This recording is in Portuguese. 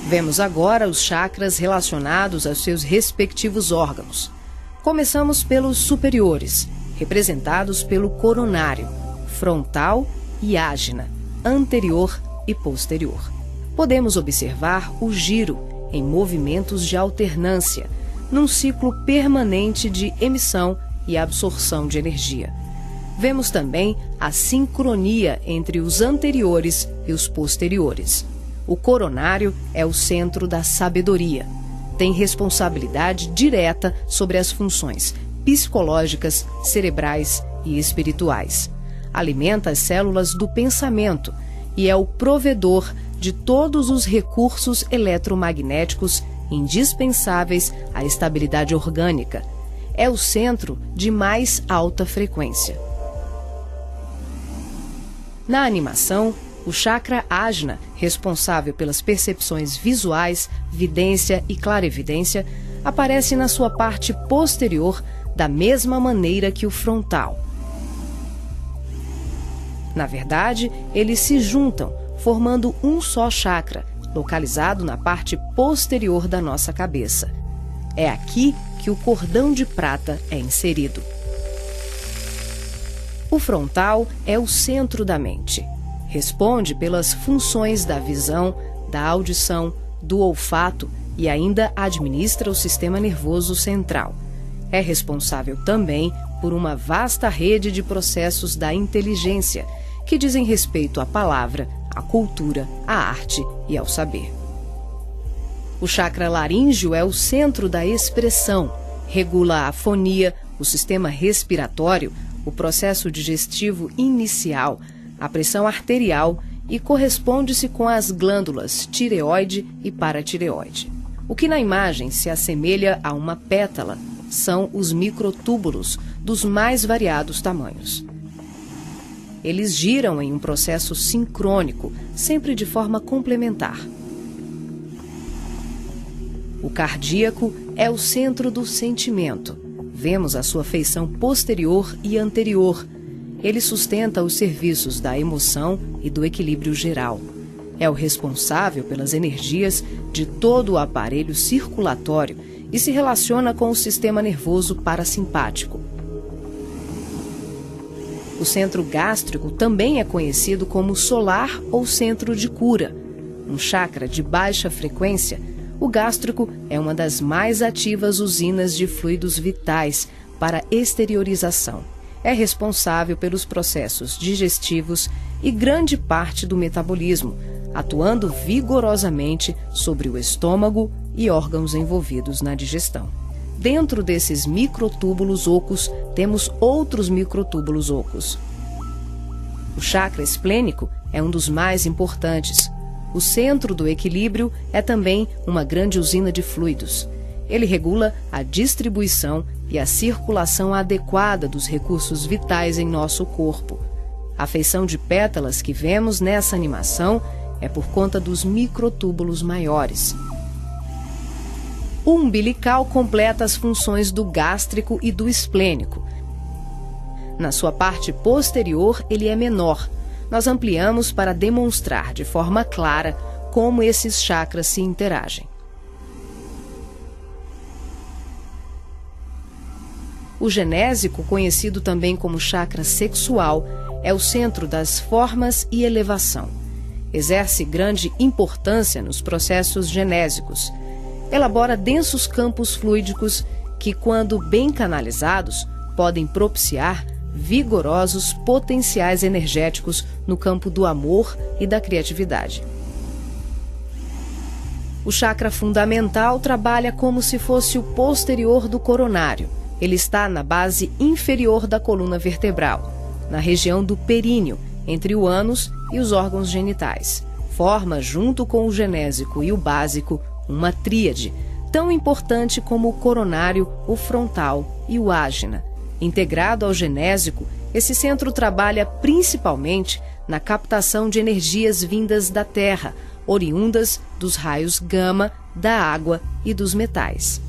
Vemos agora os chakras relacionados aos seus respectivos órgãos. Começamos pelos superiores, representados pelo coronário, frontal e ágina, anterior e posterior. Podemos observar o giro em movimentos de alternância, num ciclo permanente de emissão e absorção de energia. Vemos também a sincronia entre os anteriores e os posteriores. O coronário é o centro da sabedoria. Tem responsabilidade direta sobre as funções psicológicas, cerebrais e espirituais. Alimenta as células do pensamento e é o provedor de todos os recursos eletromagnéticos indispensáveis à estabilidade orgânica. É o centro de mais alta frequência. Na animação, o chakra ágina, responsável pelas percepções visuais, vidência e clarevidência, aparece na sua parte posterior da mesma maneira que o frontal. Na verdade, eles se juntam, formando um só chakra, localizado na parte posterior da nossa cabeça. É aqui que o cordão de prata é inserido. O frontal é o centro da mente. Responde pelas funções da visão, da audição, do olfato e ainda administra o sistema nervoso central. É responsável também por uma vasta rede de processos da inteligência, que dizem respeito à palavra, à cultura, à arte e ao saber. O chakra laríngeo é o centro da expressão, regula a fonia, o sistema respiratório, o processo digestivo inicial, a pressão arterial e corresponde-se com as glândulas tireoide e paratireoide. O que na imagem se assemelha a uma pétala são os microtúbulos dos mais variados tamanhos. Eles giram em um processo sincrônico, sempre de forma complementar. O cardíaco é o centro do sentimento. Vemos a sua feição posterior e anterior. Ele sustenta os serviços da emoção e do equilíbrio geral. É o responsável pelas energias de todo o aparelho circulatório e se relaciona com o sistema nervoso parasimpático. O centro gástrico também é conhecido como solar ou centro de cura. Um chakra de baixa frequência, o gástrico é uma das mais ativas usinas de fluidos vitais para exteriorização. É responsável pelos processos digestivos e grande parte do metabolismo, atuando vigorosamente sobre o estômago e órgãos envolvidos na digestão. Dentro desses microtúbulos ocos, temos outros microtúbulos ocos. O chakra esplênico é um dos mais importantes. O centro do equilíbrio é também uma grande usina de fluidos. Ele regula a distribuição e a circulação adequada dos recursos vitais em nosso corpo. A feição de pétalas que vemos nessa animação é por conta dos microtúbulos maiores. O umbilical completa as funções do gástrico e do esplênico. Na sua parte posterior, ele é menor. Nós ampliamos para demonstrar de forma clara como esses chakras se interagem. O genésico, conhecido também como chakra sexual, é o centro das formas e elevação. Exerce grande importância nos processos genésicos. Elabora densos campos fluídicos que, quando bem canalizados, podem propiciar vigorosos potenciais energéticos no campo do amor e da criatividade. O chakra fundamental trabalha como se fosse o posterior do coronário. Ele está na base inferior da coluna vertebral, na região do períneo, entre o ânus e os órgãos genitais. Forma, junto com o genésico e o básico, uma tríade, tão importante como o coronário, o frontal e o ágina. Integrado ao genésico, esse centro trabalha principalmente na captação de energias vindas da Terra, oriundas dos raios gama, da água e dos metais.